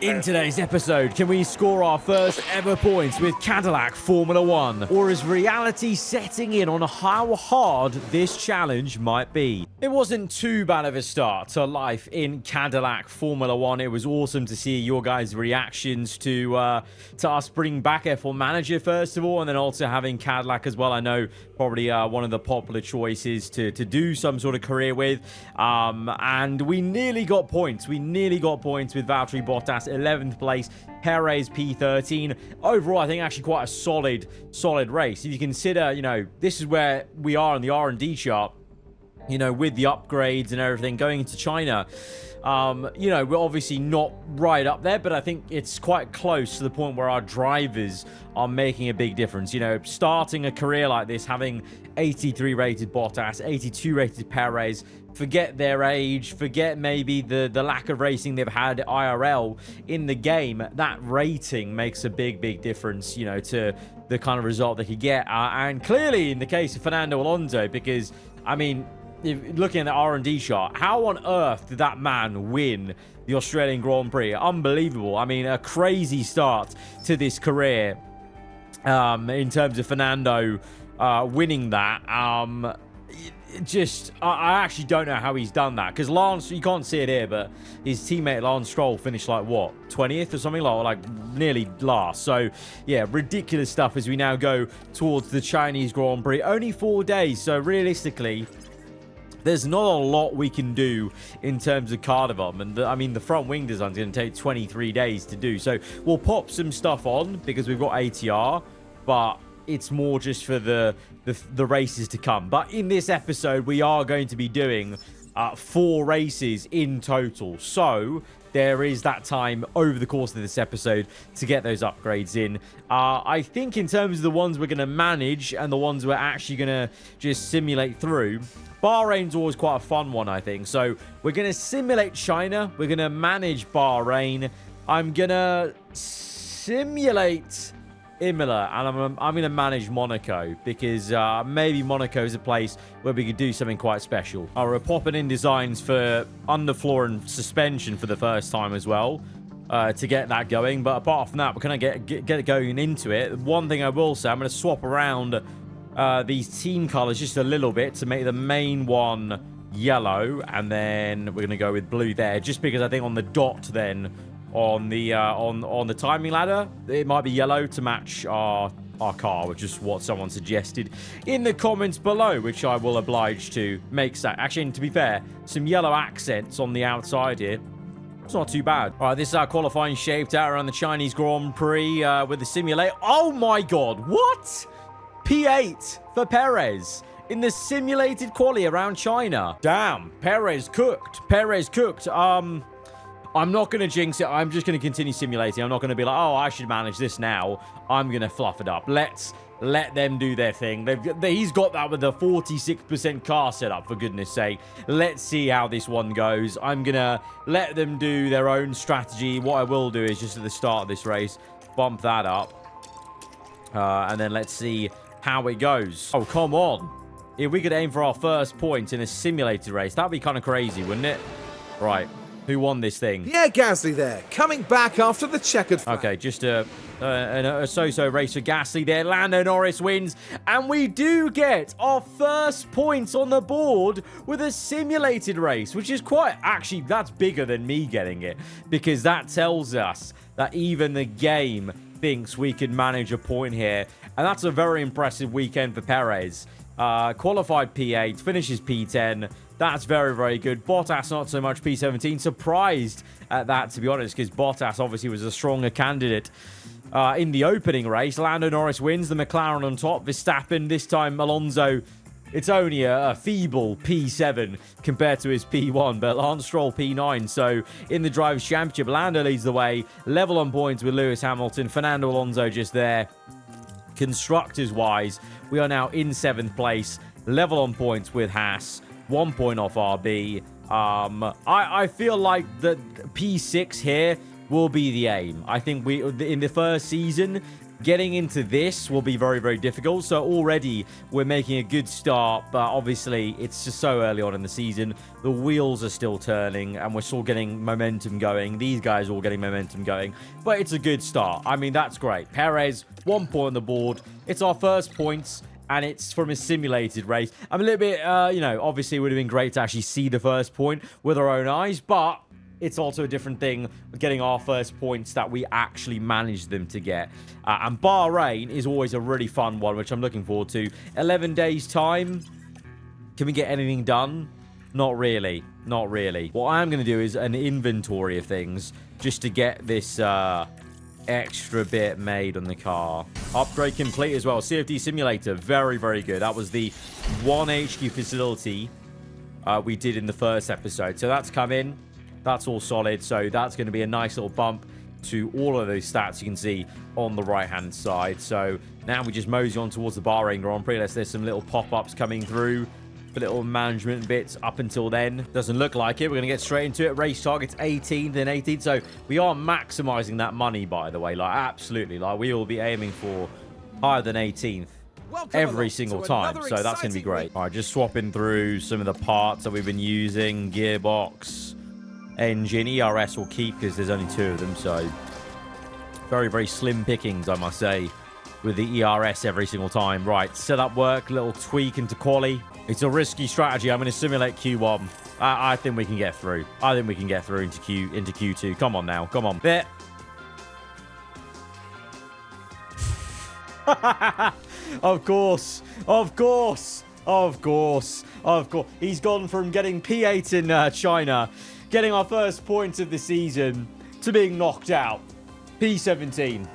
In today's episode, can we score our first ever points with Cadillac Formula 1? Or is reality setting in on how hard this challenge might be? It wasn't too bad of a start to life in Cadillac Formula 1. It was awesome to see your guys' reactions to us bringing back F1 Manager, first of all, and then also having Cadillac as well. I know probably one of the popular choices to do some sort of career with. And we nearly got points. We nearly got points with Valtteri Bottas, 11th place, Perez P13. Overall, I think actually quite a solid race. If you consider, this is where we are in the R&D chart, with the upgrades and everything going into China. We're obviously not right up there, but I think it's quite close to the point where our drivers are making a big difference. Starting a career like this, having 83 rated Bottas, 82 rated Perez, forget their age, forget maybe the lack of racing they've had IRL in the game. That rating makes a big difference, to the kind of result they could get. And clearly in the case of Fernando Alonso, because, if looking at the R&D chart, how on earth did that man win the Australian Grand Prix? Unbelievable. A crazy start to this career in terms of Fernando winning that. I actually don't know how he's done that, because Lance, you can't see it here, but his teammate Lance Stroll finished like what, 20th or something, like nearly last. So yeah, ridiculous stuff as we now go towards the Chinese Grand Prix. Only 4 days, so realistically there's not a lot we can do in terms of car development. The front wing design is going to take 23 days to do. So we'll pop some stuff on because we've got ATR, but it's more just for the races to come. But in this episode, we are going to be doing 4 races in total. So there is that time over the course of this episode to get those upgrades in. I think in terms of the ones we're going to manage and the ones we're actually going to just simulate through, Bahrain's always quite a fun one, I think. So we're going to simulate China. We're going to manage Bahrain. I'm going to simulate Imola, and I'm going to manage Monaco, because maybe Monaco is a place where we could do something quite special. We're popping in designs for underfloor and suspension for the first time as well, to get that going. But apart from that, we're going to get it going into it. One thing I will say, I'm going to swap around these team colors just a little bit to make the main one yellow, and then we're going to go with blue there, just because I think on the dot then on the timing ladder it might be yellow to match our car, which is what someone suggested in the comments below, which I will oblige to make that. Actually, and to be fair, some yellow accents on the outside here, it's not too bad. All right, this is our qualifying shaped out around the Chinese Grand Prix with the simulator. Oh my god, what? P8 for Perez in the simulated quali around China. Damn, Perez cooked. I'm not going to jinx it. I'm just going to continue simulating. I'm not going to be like, oh, I should manage this now. I'm going to fluff it up. Let's let them do their thing. He's got that with a 46% car setup, for goodness sake. Let's see how this one goes. I'm going to let them do their own strategy. What I will do is just at the start of this race, bump that up. And then let's see how it goes. Oh, come on. If we could aim for our first point in a simulated race, that'd be kind of crazy, wouldn't it? Right. Who won this thing? Yeah, Gasly there, coming back after the checkered flag. Okay, just a so-so race for Gasly there. Lando Norris wins, and we do get our first points on the board with a simulated race, which is actually, that's bigger than me getting it, because that tells us that even the game thinks we can manage a point here, and that's a very impressive weekend for Perez. Qualified P8, finishes P10. That's very good. Bottas, not so much, P17. Surprised at that, to be honest, because Bottas obviously was a stronger candidate in the opening race. Lando Norris wins, the McLaren on top. Verstappen, this time Alonso, it's only a feeble P7 compared to his P1, but Lance Stroll P9. So in the Drivers' Championship, Lando leads the way, level on points with Lewis Hamilton. Fernando Alonso just there. Constructors-wise, we are now in 7th place, level on points with Haas. 1 point off RB. I feel like the P6 here will be the aim. I think in the first season, Getting into this will be very, very difficult. So already we're making a good start, but obviously it's just so early on in the season. The wheels are still turning and we're still getting momentum going. These guys are all getting momentum going, but it's a good start. I mean, that's great. Perez, 1 point on the board. It's our first points. And it's from a simulated race. I'm a little bit, you know, obviously it would have been great to actually see the first point with our own eyes, but it's also a different thing getting our first points that we actually managed them to get. And Bahrain is always a really fun one, which I'm looking forward to. 11 days time. Can we get anything done? Not really. Not really. What I'm going to do is an inventory of things just to get this extra bit made on the car. Upgrade complete as well. CFD simulator, very, very good. That was the 1 HQ facility we did in the first episode. So that's come in. That's all solid. So that's going to be a nice little bump to all of those stats you can see on the right-hand side. So now we just mosey on towards the Bahrain Grand Prix. There's some little pop-ups coming through. Little management bits up until then. Doesn't look like it. We're going to get straight into it. Race targets 18th and 18th. So we are maximizing that money, by the way. Like, absolutely. Like, we will be aiming for higher than 18th every single time. So that's going to be great. All right, just swapping through some of the parts that we've been using. Gearbox, engine. ERS will keep because there's only 2 of them. So very, very slim pickings, I must say, with the ERS every single time. Right, setup work. Little tweak into quali. It's a risky strategy. I'm going to simulate Q1. I think we can get through. I think we can get through into Q2. Come on now. Come on. There. Of course. Of course. Of course. Of course. He's gone from getting P8 in China, getting our first points of the season, to being knocked out. P17.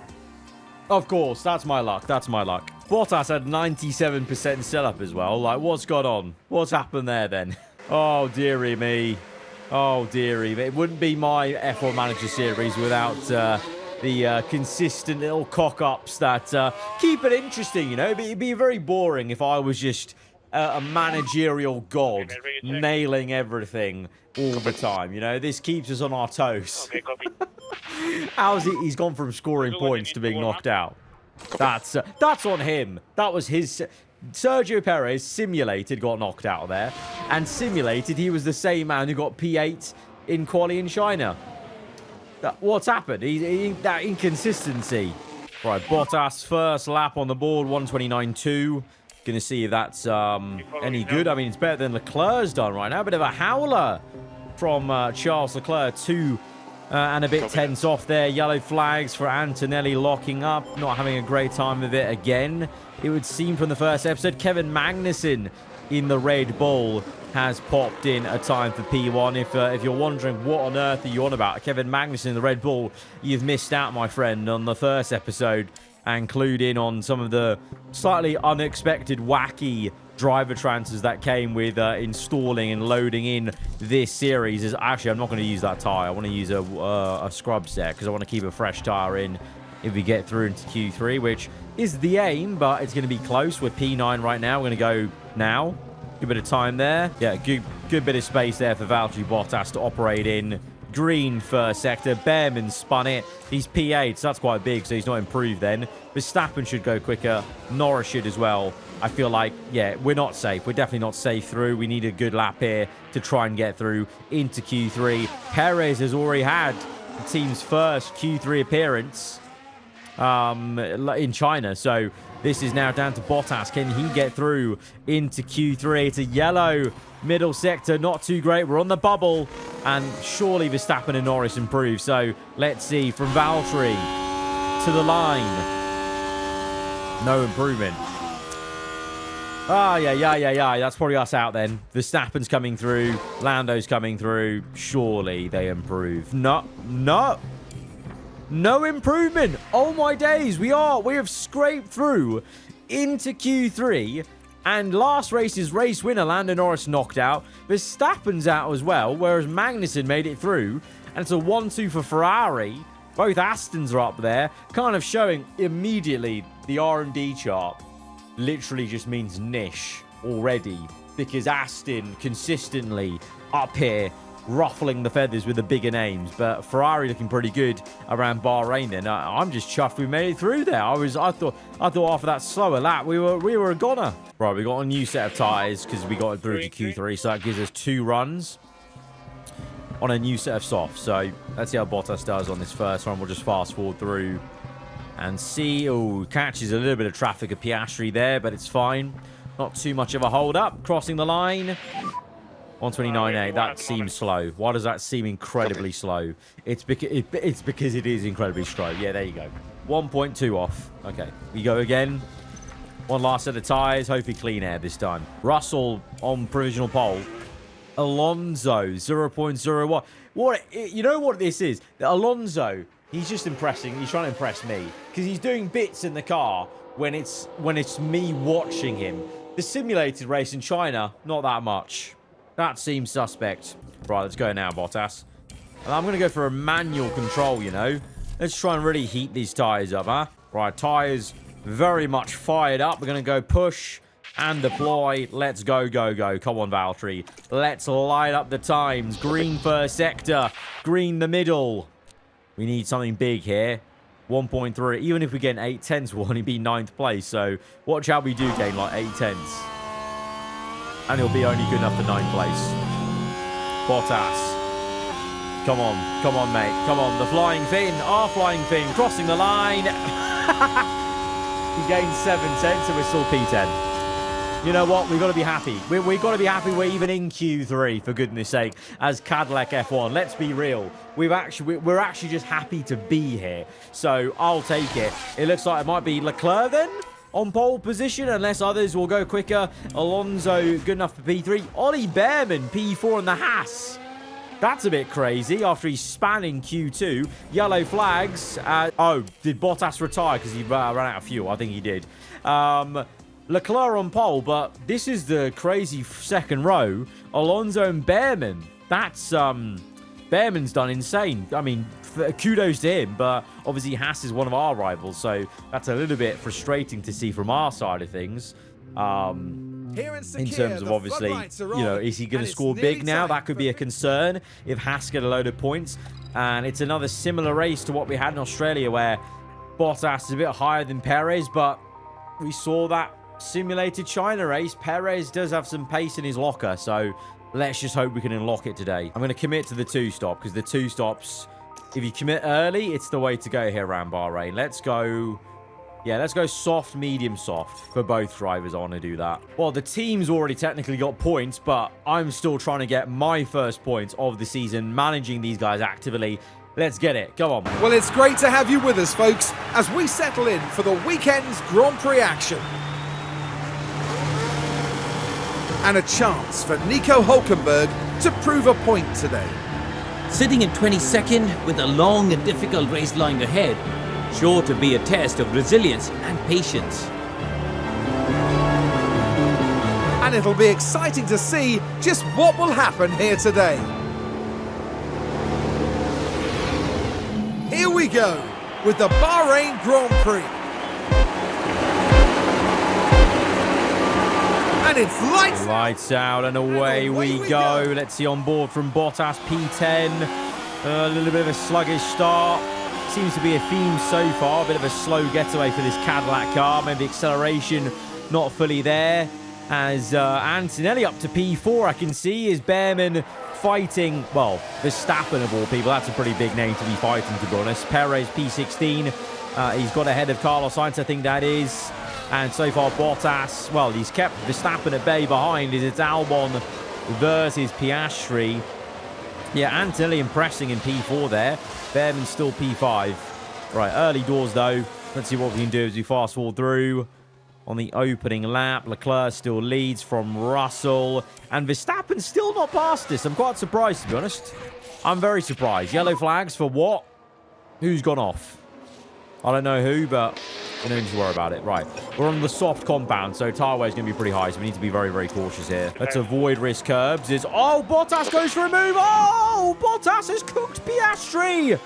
Of course. That's my luck. That's my luck. Bottas had 97% setup as well. Like, what's gone on? What's happened there then? Oh, dearie me. Oh, dearie me. It wouldn't be my F1 Manager series without the consistent little cock-ups that keep it interesting, you know? It'd be very boring if I was just a managerial god nailing everything all the time, you know? This keeps us on our toes. How's he? He's gone from scoring points to being knocked out. That's on him. That was his... Sergio Perez simulated got knocked out there. And simulated he was the same man who got P8 in quali in China. What's happened? That inconsistency. Right, Bottas first lap on the board, 129.2. Gonna see if that's any good. I mean, it's better than Leclerc's done right now. Bit of a howler from Charles Leclerc, 2 and a bit tense off there. Yellow flags for Antonelli locking up. Not having a great time of it again. It would seem from the first episode. Kevin Magnussen in the Red Bull has popped in a time for P1. If you're wondering what on earth are you on about, Kevin Magnussen in the Red Bull, you've missed out, my friend, on the first episode and clued in on some of the slightly unexpected, wacky driver transfers that came with installing and loading in this series. Actually, I'm not going to use that tire. I want to use a scrub set because I want to keep a fresh tire in if we get through into Q3, which is the aim, but it's going to be close. We're P9 right now. We're going to go now. Good bit of time there. Yeah, good bit of space there for Valtteri Bottas to operate in. Green first sector. Behrman spun it. He's P8, so that's quite big, so he's not improved then. Verstappen should go quicker. Norris should as well. I feel like, yeah, we're not safe. We're definitely not safe through. We need a good lap here to try and get through into Q3. Perez has already had the team's first Q3 appearance in China, so this is now down to Bottas. Can he get through into Q3? It's a yellow middle sector, not too great. We're on the bubble, and surely Verstappen and Norris improve. So let's see, from Valtteri to the line. No improvement. Yeah. That's probably us out then. Verstappen's coming through. Lando's coming through. Surely they improve. No improvement. Oh my days. We have scraped through into Q3. And last race's race winner, Lando Norris, knocked out. Verstappen's out as well, whereas Magnussen made it through. And it's a 1-2 for Ferrari. Both Astons are up there, kind of showing immediately the R&D chart literally just means niche already, because Aston consistently up here ruffling the feathers with the bigger names. But Ferrari looking pretty good around Bahrain then. I'm just chuffed we made it through there. I thought after that slower lap, we were a goner. Right, we got a new set of tyres because we got it through to Q3, so that gives us 2 runs on a new set of softs. So let's see how Bottas does on this first run. We'll just fast forward through and see. Oh, catches a little bit of traffic of Piastri there, but it's fine. Not too much of a hold up. Crossing the line. 129.8. That seems slow. Why does that seem incredibly slow? It's because it is incredibly slow. Yeah, there you go. 1.2 off. Okay, we go again. One last set of tyres. Hopefully clean air this time. Russell on provisional pole. Alonso 0.01. You know what this is? Alonso, he's just impressing. He's trying to impress me because he's doing bits in the car when it's me watching him. The simulated race in China, not that much. That seems suspect. Right, let's go now, Bottas. And I'm going to go for a manual control, you know. Let's try and really heat these tyres up, huh? Right, tyres very much fired up. We're going to go push and deploy. Let's go, go, go. Come on, Valtteri. Let's light up the times. Green first sector. Green the middle. We need something big here. 1.3. Even if we get 8 tenths, we'll only be 9th place. So watch how we do gain like 8 tenths. And he'll be only good enough for 9th place. Bottas. Come on. Come on, mate. Come on. The flying fin. Our flying fin. Crossing the line. He gained 7 tenths and we're still P10. You know what? We've got to be happy. We've got to be happy we're even in Q3, for goodness sake, as Cadillac F1. Let's be real. We're actually just happy to be here. So I'll take it. It looks like it might be Leclerc then on pole position, unless others will go quicker. Alonso good enough for P3. Ollie Behrman P4 in the Haas. That's a bit crazy after he's spanning Q2. Yellow flags. Oh, did Bottas retire because he ran out of fuel? I think he did. Leclerc on pole, but this is the crazy second row. Alonso and Behrman. That's, Behrman's done insane. I mean, kudos to him, but obviously Haas is one of our rivals, so that's a little bit frustrating to see from our side of things. In terms of obviously, you know, is he going to score big now? That could be a concern if Haas get a load of points. And it's another similar race to what we had in Australia where Bottas is a bit higher than Perez, but we saw that simulated China race. Perez does have some pace in his locker, so let's just hope we can unlock it today. I'm going to commit to the 2-stop because the 2 stops, if you commit early, it's the way to go here around Bahrain. Let's go. Yeah, let's go soft, medium, soft for both drivers. I want to do that. Well, the team's already technically got points, but I'm still trying to get my first points of the season, managing these guys actively. Let's get it. Come on. Well, it's great to have you with us, folks, as we settle in for the weekend's Grand Prix action. And a chance for Nico Hülkenberg to prove a point today. Sitting in 22nd with a long and difficult race lying ahead, sure to be a test of resilience and patience. And it'll be exciting to see just what will happen here today. Here we go with the Bahrain Grand Prix. And it's lights out and away we go. Let's see on board from Bottas, P10. A little bit of a sluggish start. Seems to be a theme so far. A bit of a slow getaway for this Cadillac car. Maybe acceleration not fully there. As Antonelli up to P4, I can see, is Behrman fighting, well, Verstappen of all people. That's a pretty big name to be fighting, to be honest. Perez P16. He's got ahead of Carlos Sainz, I think that is. And so far, Bottas, well, he's kept Verstappen at bay behind. It's Albon versus Piastri. Yeah, Antonelli impressing in P4 there. Behrman's still P5. Right, early doors, though. Let's see what we can do as we fast forward through. On the opening lap, Leclerc still leads from Russell. And Verstappen's still not past us. I'm quite surprised, to be honest. I'm very surprised. Yellow flags for what? Who's gone off? I don't know who, but we don't need to worry about it. Right, we're on the soft compound, so tire weigh is going to be pretty high, so we need to be very, very cautious here. Let's avoid risk curbs. Oh, Bottas goes for a move. Oh, Bottas has cooked Piastri.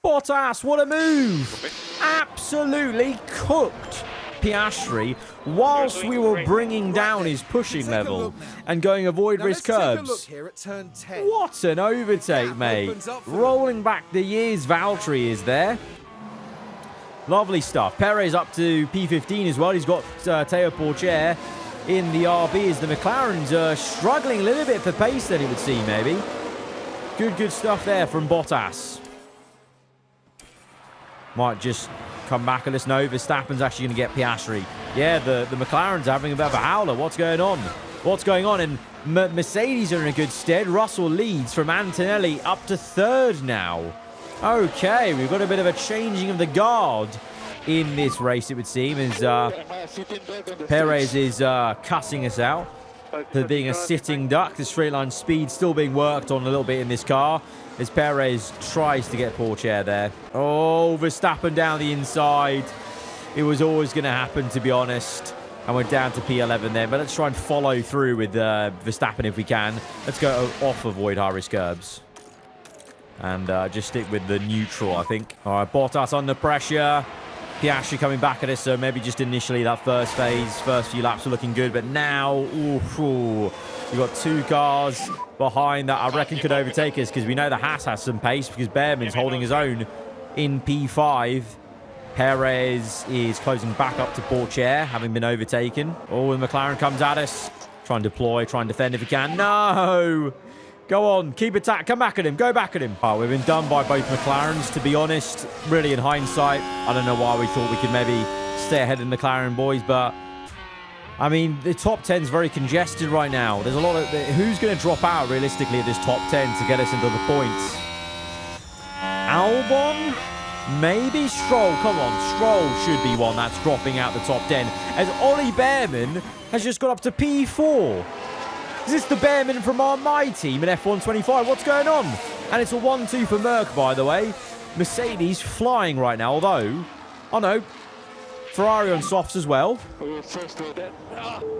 Bottas, what a move. Absolutely cooked Piastri whilst we were bringing down his pushing level. and going avoid Now risk let's take a look curbs. here at turn 10. What an overtake, Gap mate. opens up for Rolling back the years, Valtteri is there. Lovely stuff. Perez up to P15 as well. He's got Teo Pourchaire in the RB as the McLarens are struggling a little bit for pace, then it would seem, maybe. Good stuff there from Bottas. Might just come back and listen. No, Verstappen's actually going to get Piastri. Yeah, the McLaren's having a bit of a howler. What's going on? What's going on? And Mercedes are in a good stead. Russell leads from Antonelli up to third now. Okay, we've got a bit of a changing of the guard in this race, it would seem, as Perez is cussing us out for being a sitting duck. The straight line speed still being worked on a little bit in this car as Perez tries to get Pourchaire there. Oh, Verstappen down the inside. It was always going to happen, to be honest. And we're down to P11 there, but let's try and follow through with Verstappen if we can. Let's go off, avoid high-risk curbs. And just stick with the neutral, I think. All right, Bottas under pressure. Piastri coming back at us, so maybe just initially that first phase, first few laps are looking good, but now, we've got two cars behind that I reckon could overtake us, because we know the Haas has some pace, because Behrman's holding his own in P5. Perez is closing back up to Pourchaire, having been overtaken. Oh, and McLaren comes at us. Try and deploy, try and defend if he can. No! Go on, keep attack, come back at him, go back at him. Oh, we've been done by both McLarens, to be honest. Really, in hindsight, I don't know why we thought we could maybe stay ahead of the McLaren boys, but I mean, the top 10's very congested right now. There's a lot of... Who's going to drop out, realistically, at this top 10 to get us into the points? Albon? Maybe Stroll. Come on, Stroll should be one that's dropping out the top 10, as Ollie Behrman has just got up to P4. Is this the Behrman from my team in F1 25? What's going on? And it's a 1-2 for Merck, by the way. Mercedes flying right now, although... Oh, no. Ferrari on softs as well.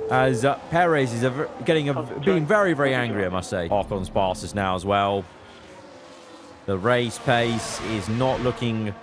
As Perez is being very, very angry, I must say. Ocon's past us now as well. The race pace is not looking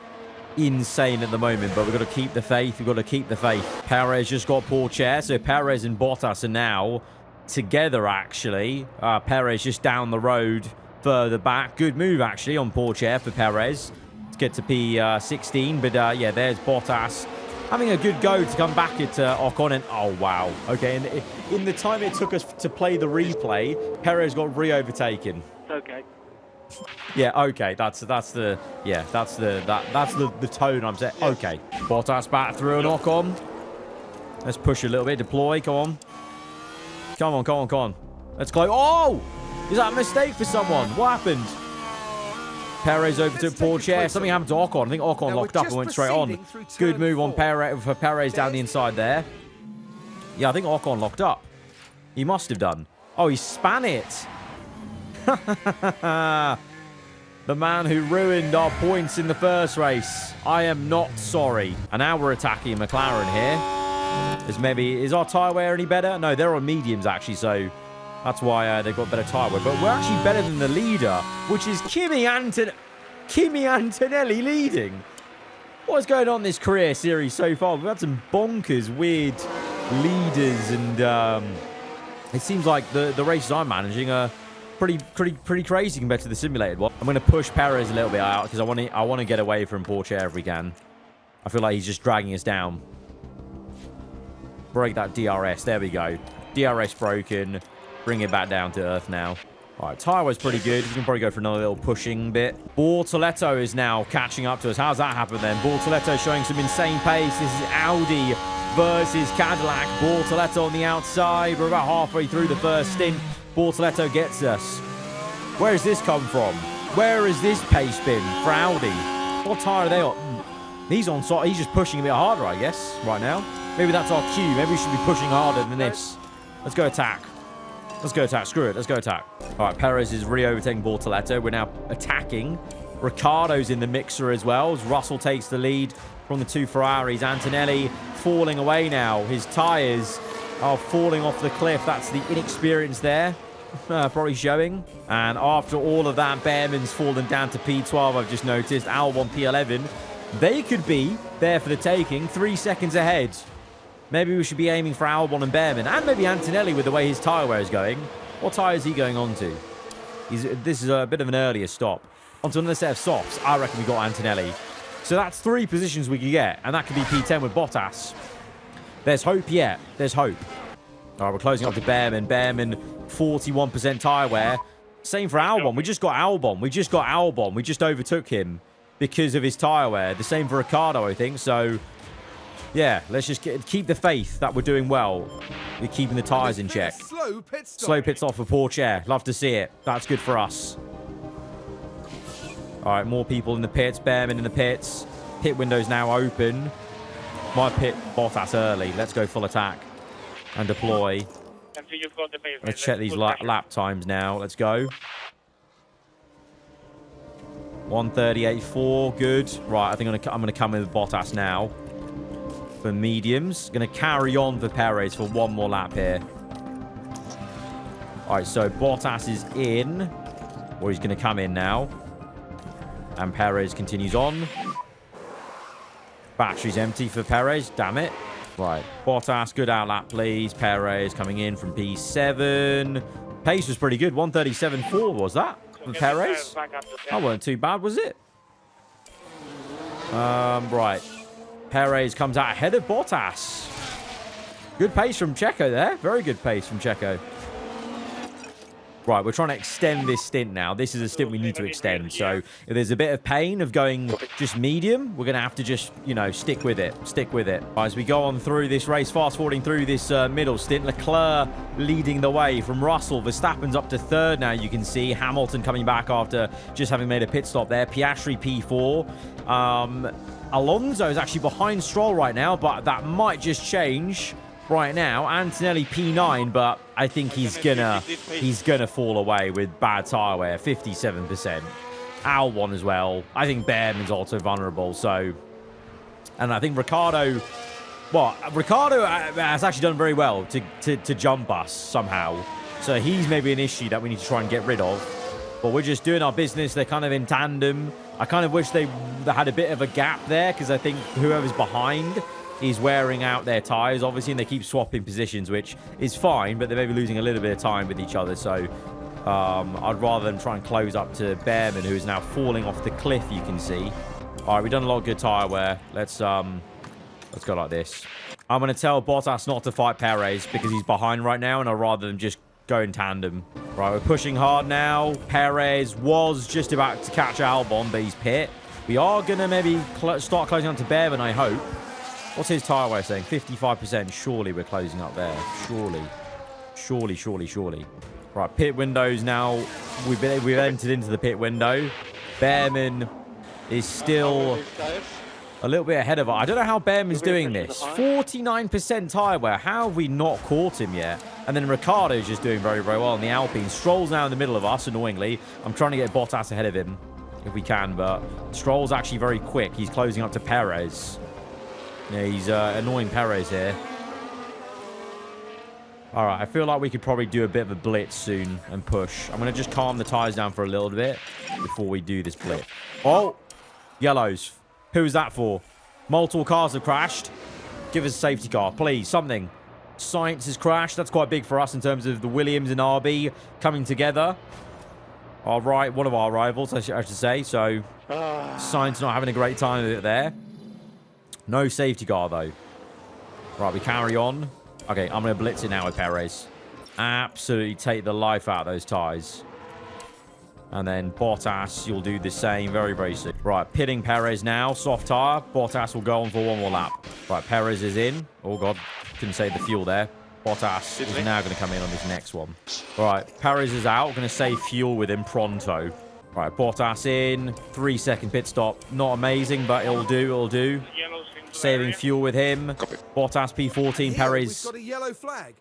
insane at the moment, but we've got to keep the faith. We've got to keep the faith. Perez just got Pourchaire, so Perez and Bottas are now together, actually. Perez just down the road further back. Good move, actually, on Pourchaire for Perez to get to P16. But, yeah, there's Bottas having a good go to come back at Ocon. And, oh, wow. Okay, and in the time it took us to play the replay, Perez got re-overtaken. Okay. Yeah, okay. That's the tone I'm saying. Okay. Bottas back through an Ocon. Let's push a little bit. Deploy. Come on. Come on. Let's go. Oh! Is that a mistake for someone? What happened? Perez over to Pourchaire. Something happened to Ocon. I think Ocon locked up and went straight on. Good move on for Perez down the inside there. Yeah, I think Ocon locked up. He must have done. Oh, he span it. The man who ruined our points in the first race. I am not sorry. And now we're attacking McLaren here. Is our tyre wear any better? No, they're on mediums, actually, so that's why they've got better tyre wear. But we're actually better than the leader, which is Kimi Antonelli leading. What is going on in this career series so far? We've had some bonkers, weird leaders, and it seems like the races I'm managing are pretty crazy compared to the simulated one. I'm going to push Perez a little bit out because I want to get away from Pourchaire if we can. I feel like he's just dragging us down. Break that DRS. There we go. DRS broken. Bring it back down to earth now. All right, tyre was pretty good. We can probably go for another little pushing bit. Bortoletto is now catching up to us. How's that happen then? Bortoletto showing some insane pace. This is Audi versus Cadillac. Bortoletto on the outside. We're about halfway through the first stint. Bortoletto gets us. Where has this come from? Where has this pace been for Audi? What tyre are they on? He's on. He's just pushing a bit harder, I guess, right now. Maybe that's our cue. Maybe we should be pushing harder than this. Let's go attack. Let's go attack. Screw it. Let's go attack. All right, Perez is re-overtaking Bortoletto. We're now attacking. Ricciardo's in the mixer as well, as Russell takes the lead from the two Ferraris. Antonelli falling away now. His tyres are falling off the cliff. That's the inexperience there. Probably showing. And after all of that, Behrman's fallen down to P12, I've just noticed. Albon P11. They could be there for the taking. 3 seconds ahead. Maybe we should be aiming for Albon and Behrman, and maybe Antonelli with the way his tyre wear is going. What tyre is he going on to? This is a bit of an earlier stop. Onto another set of softs. I reckon we got Antonelli. So that's 3 positions we could get, and that could be P10 with Bottas. There's hope yet. There's hope. All right, we're closing up to Behrman. Behrman, 41% tyre wear. Same for Albon. We just got Albon. We just overtook him because of his tyre wear. The same for Ricciardo, I think. So, yeah, let's just keep the faith that we're doing well. We're keeping the tyres in check. Slow pit stop for Porsche. Love to see it. That's good for us. All right, more people in the pits. Behrman in the pits. Pit window's now open. My pit Bottas early. Let's go full attack and deploy. Let's check these lap times now. Let's go. 1:38.4. Good. Right, I think I'm gonna come in with Bottas now for mediums. Gonna carry on for Perez for one more lap here. All right, so Bottas is in, or he's gonna come in now, and Perez continues on. Battery's empty for Perez. Damn it. Right, Bottas, good out lap, please. Perez coming in from P7. Pace was pretty good. 1:37.4 was that for Perez? That weren't too bad, was it? Right. Perez comes out ahead of Bottas. Good pace from Checo there. Very good pace from Checo. Right, we're trying to extend this stint now. This is a stint we need to extend. So if there's a bit of pain of going just medium, we're going to have to just, you know, stick with it. Stick with it. As we go on through this race, fast-forwarding through this middle stint, Leclerc leading the way from Russell. Verstappen's up to 3rd now, you can see. Hamilton coming back after just having made a pit stop there. Piastri P4. Alonso is actually behind Stroll right now, but that might just change right now. Antonelli P9, but I think he's gonna fall away with bad tyre wear. 57%. Albon as well. I think Behrman's also vulnerable. So, and I think Ricciardo has actually done very well to jump us somehow. So he's maybe an issue that we need to try and get rid of. But we're just doing our business. They're kind of in tandem. I kind of wish they had a bit of a gap there, because I think whoever's behind is wearing out their tyres, obviously, and they keep swapping positions, which is fine, but they may be losing a little bit of time with each other. So I'd rather them try and close up to Behrman, who is now falling off the cliff, you can see. All right, we've done a lot of good tyre wear. Let's go like this. I'm going to tell Bottas not to fight Perez because he's behind right now, and I'd rather them just go in tandem. Right, we're pushing hard now. Perez was just about to catch Albon, but he's pit. We are going to maybe start closing on to Behrman, I hope. What's his tyre wear saying? 55%. Surely we're closing up there. Surely. Right, pit windows now. We've entered into the pit window. Behrman is still a little bit ahead of us. I don't know how Behrman's doing this. 49% tyre wear. How have we not caught him yet? And then Ricciardo's just doing very, very well in the Alpine. Stroll's now in the middle of us, annoyingly. I'm trying to get Bottas ahead of him if we can, but Stroll's actually very quick. He's closing up to Perez. Yeah, he's annoying Perez here. All right, I feel like we could probably do a bit of a blitz soon and push. I'm going to just calm the tyres down for a little bit before we do this blitz. Oh, yellows. Who's that for? Multiple cars have crashed. Give us a safety car, please, something. Sainz has crashed. That's quite big for us in terms of the Williams and RB coming together. All right, one of our rivals, I should say. So, Sainz not having a great time with it there. No safety car, though. Right, we carry on. Okay, I'm going to blitz it now with Perez. Absolutely take the life out of those tyres. And then Bottas, you'll do the same very, very soon. Right, pitting Perez now. Soft tyre. Bottas will go on for one more lap. Right, Perez is in. Oh, God. Couldn't save the fuel there. Bottas is now going to come in on this next one. All right, Perez is out. Going to save fuel with him pronto. Right, Bottas in. 3-second pit stop. Not amazing, but it'll do. Saving fuel with him. Bottas P14. Perez. We've got a yellow flag.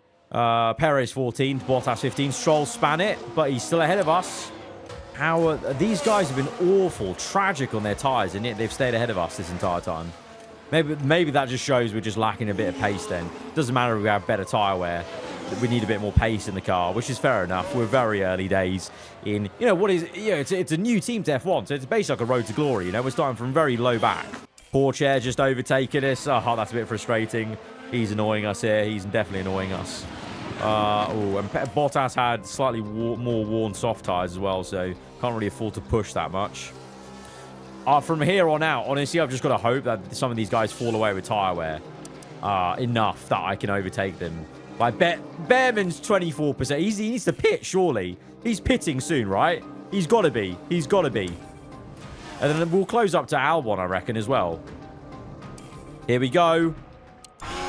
Perez 14. Bottas 15. Stroll span it, but he's still ahead of us. How these guys have been awful, tragic on their tyres, and yet they've stayed ahead of us this entire time. Maybe that just shows we're just lacking a bit of pace then. Doesn't matter if we have better tyre wear. We need a bit more pace in the car, which is fair enough. We're very early days in, what is, it's a new team to F1, so it's basically like a road to glory, We're starting from very low back. Porsche just overtaking us. Oh, that's a bit frustrating. He's annoying us here. He's definitely annoying us. Oh, and Bottas had slightly more worn soft tyres as well, so can't really afford to push that much. From here on out, honestly, I've just got to hope that some of these guys fall away with tyre wear enough that I can overtake them. Like, Behrman's 24%. He needs to pit, surely. He's pitting soon, right? He's got to be. He's got to be. And then we'll close up to Albon, I reckon, as well. Here we go.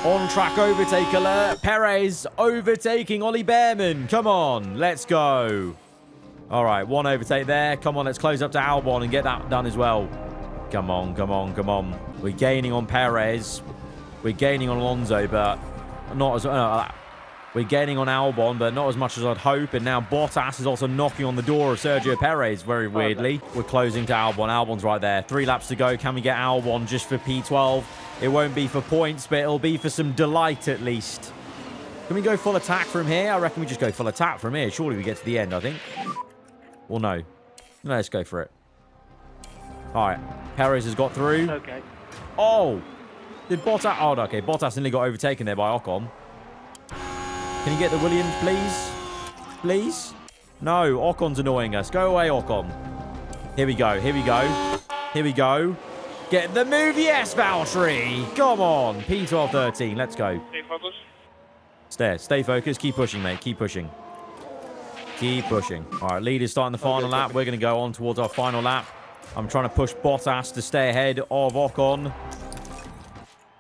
On-track overtake alert. Perez overtaking Ollie Behrman. Come on. Let's go. All right, one overtake there. Come on, let's close up to Albon and get that done as well. Come on, come on, come on. We're gaining on Perez. We're gaining on Alonso, but not as... we're gaining on Albon, but not as much as I'd hope. And now Bottas is also knocking on the door of Sergio Perez, very weirdly. We're closing to Albon. Albon's right there. 3 laps to go. Can we get Albon just for P12? It won't be for points, but it'll be for some delight at least. Can we go full attack from here? I reckon we just go full attack from here. Surely we get to the end, I think. Or no. Let's go for it. All right. Perez has got through. Okay. Oh! Did Bottas... Oh, no, okay. Bottas nearly got overtaken there by Ocon. Can you get the Williams, please? Please? No, Ocon's annoying us. Go away, Ocon. Here we go. Here we go. Here we go. Get the move. Yes, Valtteri. Come on. P12, 13. Let's go. Stay focused. Stay focused. Keep pushing, mate. Keep pushing. Keep pushing. All right, leader's starting the final lap. We're going to go on towards our final lap. I'm trying to push Bottas to stay ahead of Ocon.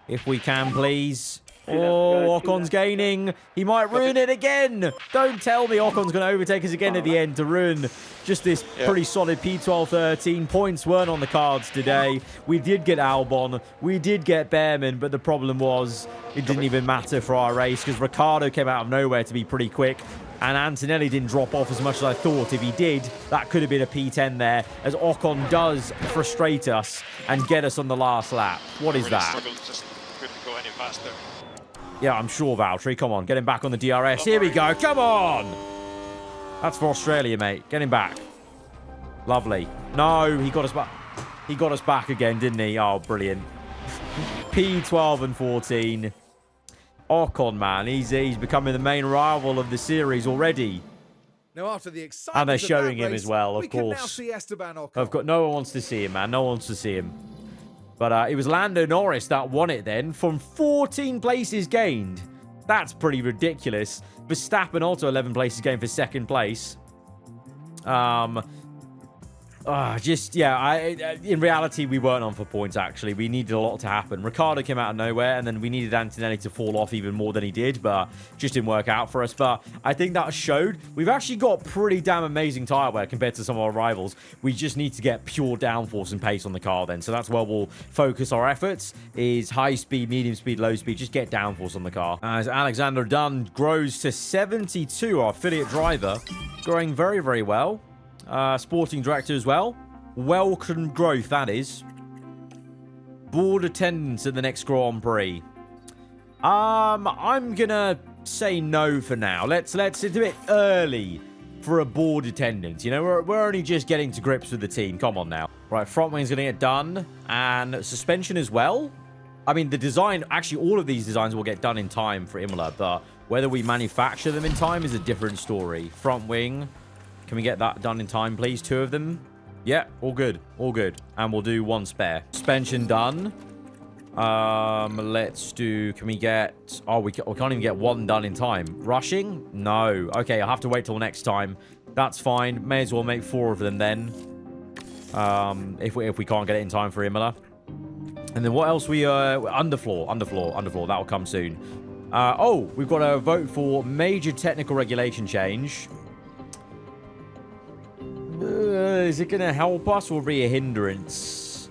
If we can, please. Oh, Ocon's gaining. He might ruin it again. Don't tell me Ocon's going to overtake us again at the end to ruin just this pretty solid P12, 13. Points weren't on the cards today. We did get Albon. We did get Behrman, but the problem was it didn't even matter for our race because Ricciardo came out of nowhere to be pretty quick. And Antonelli didn't drop off as much as I thought. If he did, that could have been a P10 there, as Ocon does frustrate us and get us on the last lap. What is that? Just couldn't go any faster. Yeah, I'm sure, Valtteri. Come on, get him back on the DRS. Here we go. Come on! That's for Australia, mate. Get him back. Lovely. No, he got us back. He got us back again, didn't he? Oh, brilliant. P12 and 14. Ocon, man, he's becoming the main rival of the series already. Now, after the excitement And they're of showing that him race, as well, of we can now course. see Esteban Ocon. I've got no one wants to see him, man. No one wants to see him. But it was Lando Norris that won it then from 14 places gained. That's pretty ridiculous. Verstappen also 11 places gained for second place. In reality, we weren't on for points, actually. We needed a lot to happen. Ricciardo came out of nowhere, and then we needed Antonelli to fall off even more than he did, but just didn't work out for us. But I think that showed we've actually got pretty damn amazing tyre wear compared to some of our rivals. We just need to get pure downforce and pace on the car then. So that's where we'll focus our efforts, is high speed, medium speed, low speed. Just get downforce on the car. As Alexander Dunn grows to 72, our affiliate driver, growing very, very well. Sporting director as well. Welcome growth, that is. Board attendance at the next Grand Prix. I'm gonna say no for now. It's a bit early for a board attendance. You know, we're only just getting to grips with the team. Come on now. Right, front wing's gonna get done. And suspension as well. I mean, the design, actually all of these designs will get done in time for Imola, but whether we manufacture them in time is a different story. Front wing. Can we get that done in time, please? 2 of them. Yeah, all good. All good. And we'll do 1 spare. Suspension done. Let's do... Can we get... Oh, we can't even get 1 done in time. Rushing? No. Okay, I'll have to wait till next time. That's fine. May as well make 4 of them then. If we can't get it in time for Imola. And then what else we... Underfloor. That'll come soon. We've got to vote for major technical regulation change. Is it going to help us or be a hindrance?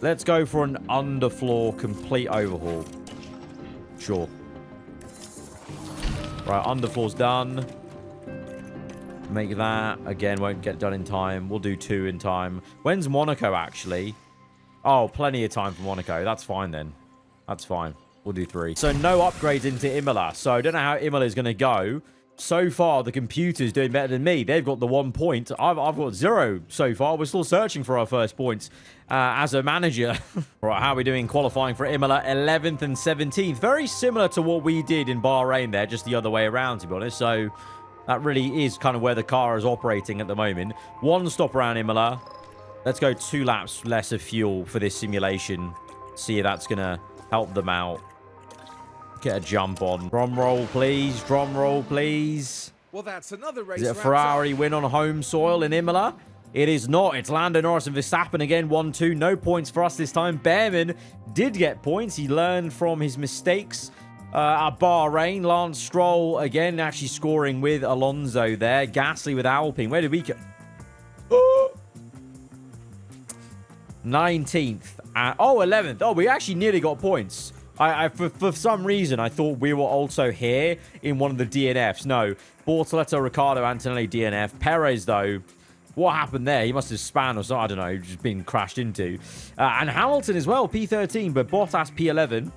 Let's go for an underfloor complete overhaul. Sure. Right, underfloor's done. Make that. Again, won't get done in time. We'll do 2 in time. When's Monaco, actually? Oh, plenty of time for Monaco. That's fine, then. That's fine. We'll do 3. So, no upgrades into Imola. So, I don't know how Imola is going to go. So far, the computer's doing better than me. They've got the 1 point. I've got 0 so far. We're still searching for our first points as a manager. Right, how are we doing qualifying for Imola? 11th and 17th. Very similar to what we did in Bahrain there, just the other way around, to be honest. So that really is kind of where the car is operating at the moment. 1 stop around Imola. Let's go 2 laps less of fuel for this simulation. See if that's going to help them out. Get a jump on. Drum roll, please. Drum roll, please. Well, that's another race. Is it a Ferrari win on home soil in Imola? It is not. It's Lando Norris and Verstappen again. 1-2. No points for us this time. Behrman did get points. He learned from his mistakes at Bahrain. Lance Stroll again actually scoring with Alonso there. Gasly with Alpine. Where did we go? 19th. 11th. Oh, we actually nearly got points. For some reason, I thought we were also here in one of the DNFs. No. Bortoleto, Ricciardo, Antonelli, DNF. Perez, though, what happened there? He must have spun or something. I don't know. Just been crashed into. And Hamilton as well, P13, but Bottas, P11.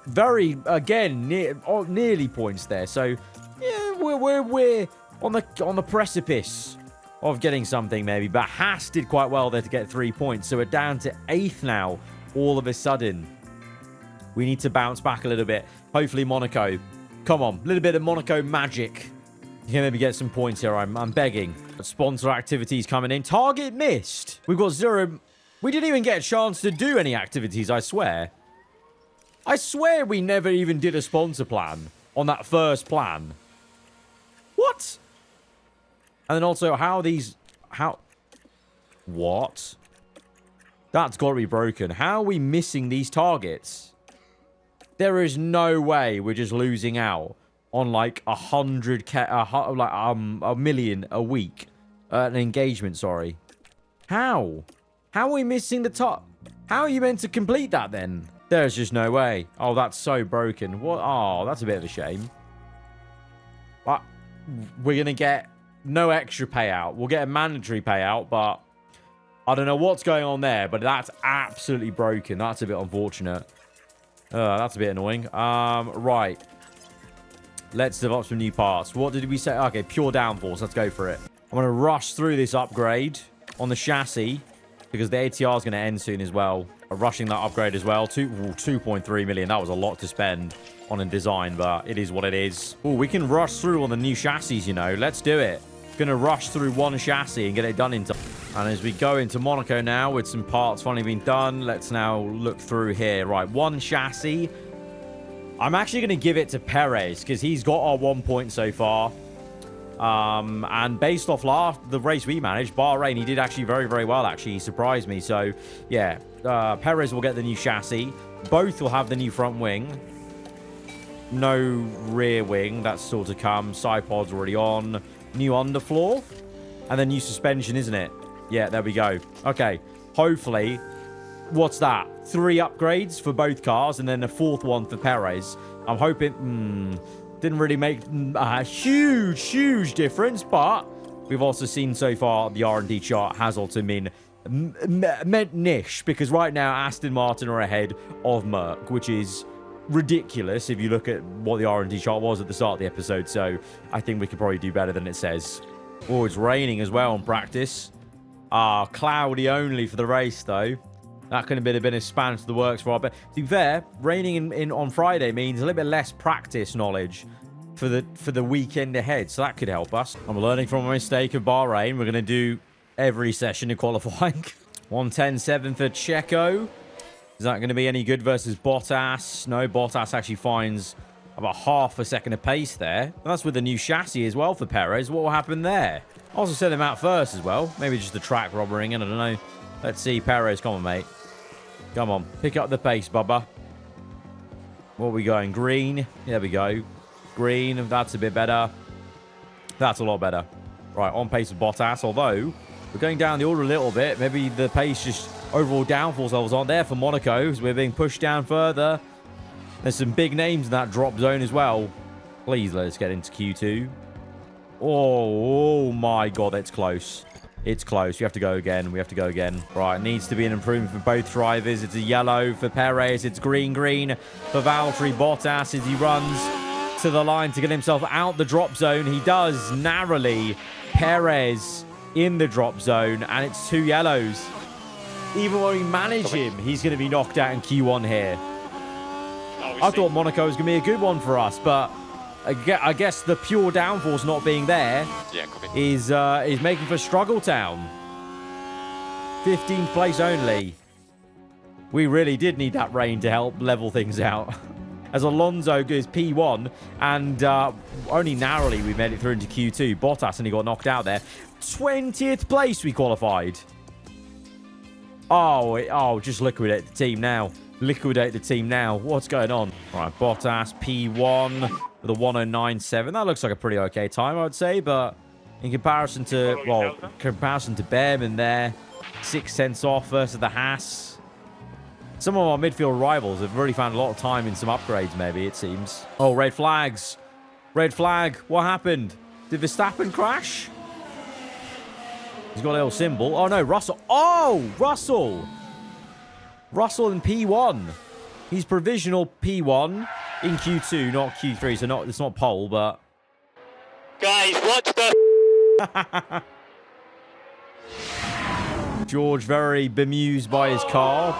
Very, again, nearly points there. So, yeah, we're on the precipice of getting something, maybe. But Haas did quite well there to get 3 points. So we're down to 8th now, all of a sudden. We need to bounce back a little bit. Hopefully Monaco. Come on. A little bit of Monaco magic. You can maybe get some points here. I'm begging. Sponsor activities coming in. Target missed. We've got 0. We didn't even get a chance to do any activities, I swear. I swear we never even did a sponsor plan on that first plan. What? And then also, what? That's got to be broken. How are we missing these targets? There is no way we're just losing out on like 100K, like a million a week. An engagement, sorry. How? How are we missing the top? How are you meant to complete that then? There's just no way. Oh, that's so broken. What? Oh, that's a bit of a shame. But we're going to get no extra payout. We'll get a mandatory payout, but I don't know what's going on there, but that's absolutely broken. That's a bit unfortunate. That's a bit annoying. Right. Let's develop some new parts. What did we say? Okay, pure downforce. Let's go for it. I'm going to rush through this upgrade on the chassis because the ATR is going to end soon as well. Rushing that upgrade as well. 2.3 million. That was a lot to spend on a design, but it is what it is. Oh, we can rush through on the new chassis, you know. Let's do it. Gonna rush through one chassis and get it done in time. And as we go into Monaco now with some parts finally being done, let's now look through here. Right, one chassis. I'm actually going to give it to Perez because he's got our 1 point so far. And based off the race we managed, Bahrain, he did actually very, very well, actually. He surprised me. So, yeah, Perez will get the new chassis. Both will have the new front wing. No rear wing. That's still to come. Side pod's already on. New underfloor. And then new suspension, isn't it? Yeah, there we go. Okay, hopefully... What's that? 3 upgrades for both cars and then a 4th one for Perez. I'm hoping... didn't really make a huge difference, but we've also seen so far the R&D chart has also been meant niche, because right now Aston Martin are ahead of Merc, which is ridiculous if you look at what the R&D chart was at the start of the episode. So I think we could probably do better than it says. Oh, it's raining as well in practice. Cloudy only for the race though. That could have been a bit of span to the works for our... But to be fair, raining on Friday means a little bit less practice knowledge for the weekend ahead. So that could help us. I'm learning from a mistake of Bahrain. We're going to do every session in qualifying. 1:10.7 for Checo. Is that going to be any good versus Bottas? No, Bottas actually finds about half a second of pace there. And that's with the new chassis as well for Perez. What will happen there? I also sent him out first as well. Maybe just the track robbering, and I don't know. Let's see, Perez. Come on, mate. Come on. Pick up the pace, Bubba. What are we going? Green. There we go. Green. That's a bit better. That's a lot better. Right, on pace with Bottas. Although, we're going down the order a little bit. Maybe the pace just overall downforce levels aren't there for Monaco, as we're being pushed down further. There's some big names in that drop zone as well. Please let us get into Q2. Oh my God, it's close. It's close. We have to go again. We have to go again. Right, needs to be an improvement for both drivers. It's a yellow for Perez. It's green for Valtteri Bottas as he runs to the line to get himself out the drop zone. He does narrowly. Perez in the drop zone, and it's 2 yellows. Even when we manage him, he's going to be knocked out in Q1 here. I thought Monaco was going to be a good one for us, but I guess the pure downforce not being there is making for struggle town. 15th place only. We really did need that rain to help level things out. As Alonso goes P1, and only narrowly we made it through into Q2. Bottas, and he got knocked out there. 20th place we qualified. Oh, just liquidate the team now. Liquidate the team now. What's going on? All right, Bottas, P1 with a 109.7. That looks like a pretty okay time, I would say, but in comparison to, well, Behrman there, 6 cents off versus the Haas. Some of our midfield rivals have really found a lot of time in some upgrades, maybe, it seems. Oh, red flags. Red flag. What happened? Did Verstappen crash? He's got a little symbol. Oh, no, Russell. Oh, Russell. Russell in P1. He's provisional P1 in Q2, not Q3. So it's not pole, but... Guys, watch the... George very bemused by his car.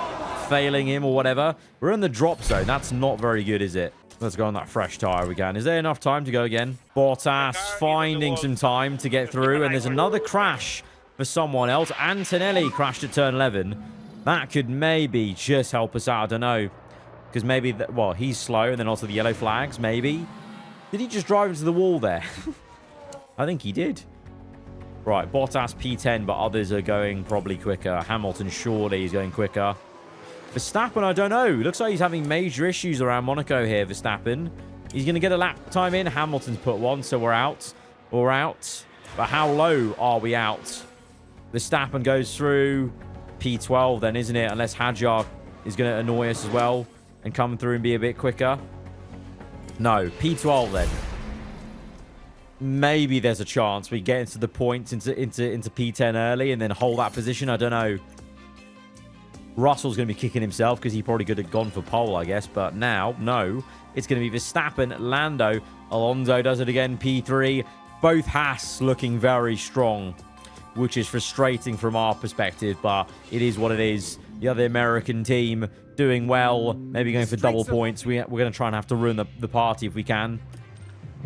Failing him or whatever. We're in the drop zone. That's not very good, is it? Let's go on that fresh tire we can. Is there enough time to go again? Bottas finding some time to get through. And there's another crash for someone else. Antonelli crashed at turn 11. That could maybe just help us out. I don't know. Because maybe, well, he's slow. And then also the yellow flags, maybe. Did he just drive into the wall there? I think he did. Right, Bottas P10, but others are going probably quicker. Hamilton surely is going quicker. Verstappen, I don't know. Looks like he's having major issues around Monaco here, Verstappen. He's going to get a lap time in. Hamilton's put one, so we're out. We're out. But how low are we out? Verstappen goes through P12 then, isn't it? Unless Hadjar is going to annoy us as well and come through and be a bit quicker. No, P12 then. Maybe there's a chance we get into the points into P10 early and then hold that position. I don't know. Russell's going to be kicking himself because he probably could have gone for pole, I guess. But now, no. It's going to be Verstappen, Lando. Alonso does it again, P3. Both Haas looking very strong, which is frustrating from our perspective. But it is what it is. The other American team doing well. Maybe going for double points. We're going to try and have to ruin the party if we can.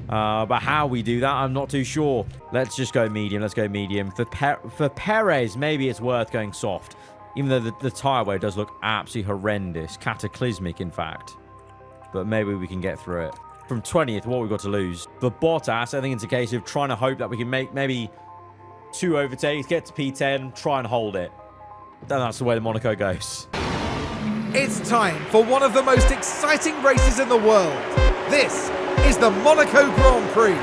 But how we do that, I'm not too sure. Let's just go medium. Let's go medium. For Perez, maybe it's worth going soft. Even though the tyre wear does look absolutely horrendous. Cataclysmic, in fact. But maybe we can get through it. From 20th, what we've got to lose. For Bottas, I think it's a case of trying to hope that we can make maybe 2 overtakes, get to P10, try and hold it. Then that's the way the Monaco goes. It's time for one of the most exciting races in the world. This is the Monaco Grand Prix.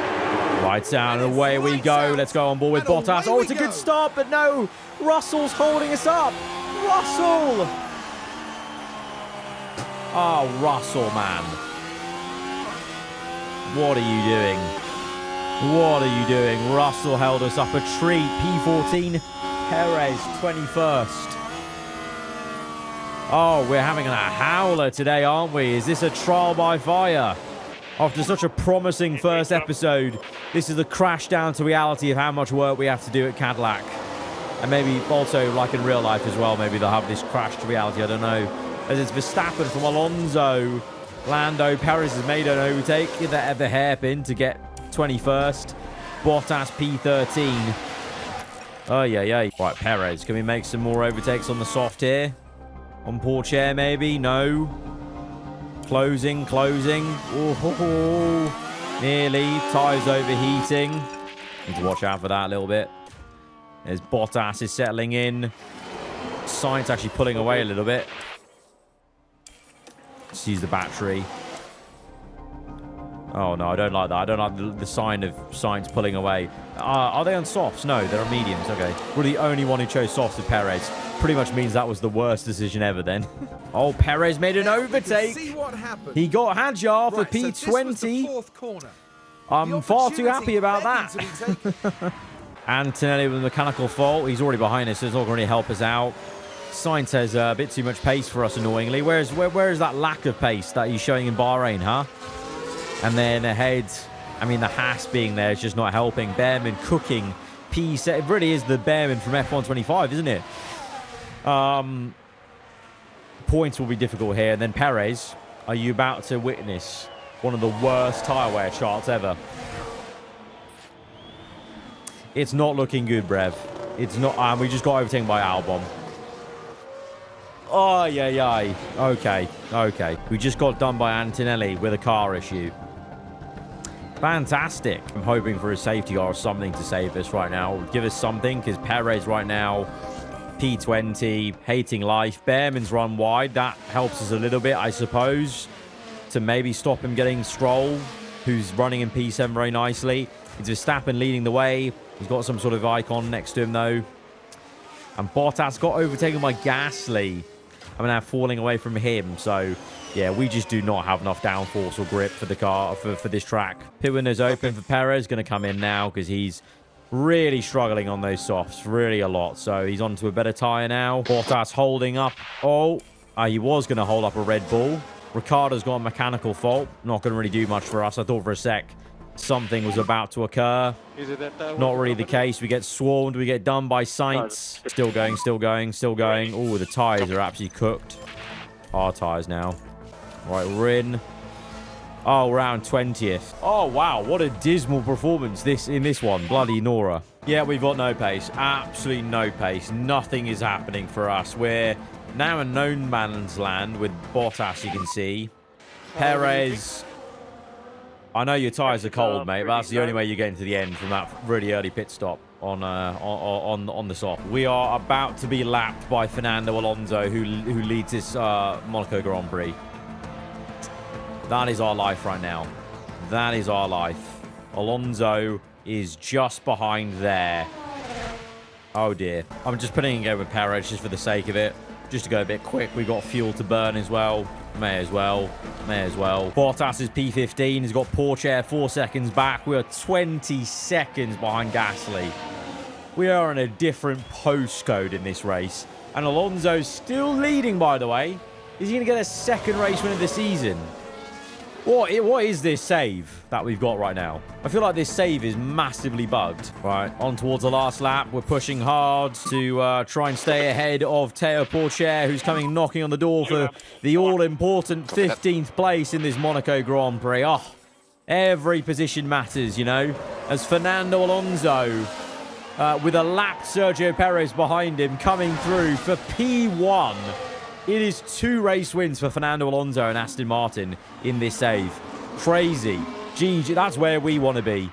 Right down, and away we go. Let's go on board with Bottas. Oh, it's a good start, but no. Russell's holding us up. Russell! Oh, Russell, man. What are you doing? What are you doing? Russell held us up a treat. P14. Perez, 21st. Oh, we're having a howler today, aren't we? Is this a trial by fire? After such a promising first episode, this is a crash down to reality of how much work we have to do at Cadillac. And maybe also, like in real life as well, maybe they'll have this crash to reality, I don't know. As it's Verstappen from Alonso. Lando, Perez has made an overtake at the hairpin to get 21st. Bottas P13. Oh, yeah. Right, Perez, can we make some more overtakes on the soft here? On poor chair, maybe? No. Closing. Oh, nearly. Tyres overheating. Need to watch out for that a little bit. There's Bottas is settling in. Sainz actually pulling away a little bit. Let's use the battery. Oh, no, I don't like that. I don't like the sign of Sainz pulling away. Are they on softs? No, they're on mediums. Okay. We're the only one who chose softs with Perez. Pretty much means that was the worst decision ever then. Oh, Perez made an overtake. He got Hadjar for P20. I'm far too happy about that. Antonelli with a mechanical fault. He's already behind us, so it's not going to really help us out. Sainz has a bit too much pace for us, annoyingly. Where is that lack of pace that he's showing in Bahrain, huh? And then ahead, I mean, the Haas being there is just not helping. Behrman cooking. P7. It really is the Behrman from F1 25, isn't it? Points will be difficult here. And then Perez, are you about to witness one of the worst tyre wear charts ever? It's not looking good, Brev. It's not. We just got overtaken by Albon. Oh, yeah. Okay. We just got done by Antonelli with a car issue. Fantastic. I'm hoping for a safety car or something to save us right now. Give us something, because Perez right now, P20, hating life. Behrman's run wide. That helps us a little bit, I suppose, to maybe stop him getting Stroll, who's running in P7 very nicely. It's Verstappen leading the way. He's got some sort of icon next to him, though. And Bottas got overtaken by Gasly. I'm now falling away from him, so yeah, we just do not have enough downforce or grip for the car, for this track. Pit window's open for Perez. Going to come in now because he's really struggling on those softs, really a lot. So he's onto a better tyre now. Bottas holding up. He was going to hold up a Red Bull. Ricciardo's got a mechanical fault. Not going to really do much for us. I thought for a sec something was about to occur. Not really the case. We get swarmed. We get done by Sainz. Still going. Oh, the tyres are absolutely cooked. Our tyres now. Right, we're in. Oh, round 20th. Oh, wow. What a dismal performance in this one. Bloody Nora. Yeah, we've got no pace. Absolutely no pace. Nothing is happening for us. We're now in no man's land with Bottas, you can see. Perez. I know your tyres are cold, mate, but that's the only way you get into the end from that really early pit stop on the soft. We are about to be lapped by Fernando Alonso, who leads this Monaco Grand Prix. That is our life right now. That is our life. Alonso is just behind there. Oh, dear. I'm just putting in again with Perez just for the sake of it. Just to go a bit quick. We've got fuel to burn as well. May as well. Bottas is P15. He's got Porsche 4 seconds back. We are 20 seconds behind Gasly. We are in a different postcode in this race. And Alonso's still leading, by the way. Is he going to get a second race win of the season? What is this save that we've got right now? I feel like this save is massively bugged. Right, on towards the last lap. We're pushing hard to try and stay ahead of Théo Pourchaire, who's coming knocking on the door for the all-important 15th place in this Monaco Grand Prix. Oh, every position matters, you know. As Fernando Alonso, with a lapped Sergio Perez behind him, coming through for P1. It is 2 race wins for Fernando Alonso and Aston Martin in this save. Crazy. GG, that's where we want to be.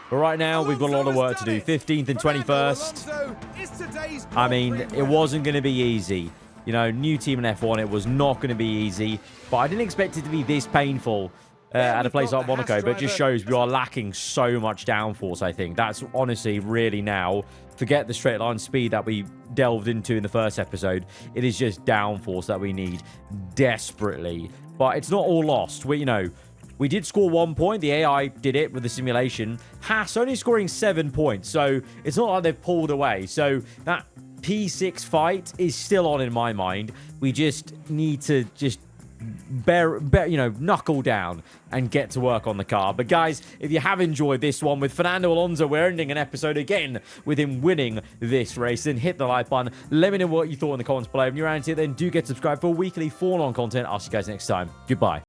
But right now, we've got a lot of work to do. 15th and 21st. I mean, it wasn't going to be easy. You know, new team in F1, it was not going to be easy. But I didn't expect it to be this painful at a place like Monaco. But it just shows we are lacking so much downforce, I think. That's honestly really now... Forget the straight line speed that we delved into in the first episode. It is just downforce that we need desperately. But it's not all lost. We did score 1 point. The AI did it with the simulation. Haas only scoring 7 points. So it's not like they've pulled away. So that P6 fight is still on in my mind. We just need to knuckle down and get to work on the car. But guys, if you have enjoyed this one with Fernando Alonso, we're ending an episode again with him winning this race. Then hit the like button. Let me know what you thought in the comments below. If you're around here, then do get subscribed for weekly F1 content. I'll see you guys next time. Goodbye.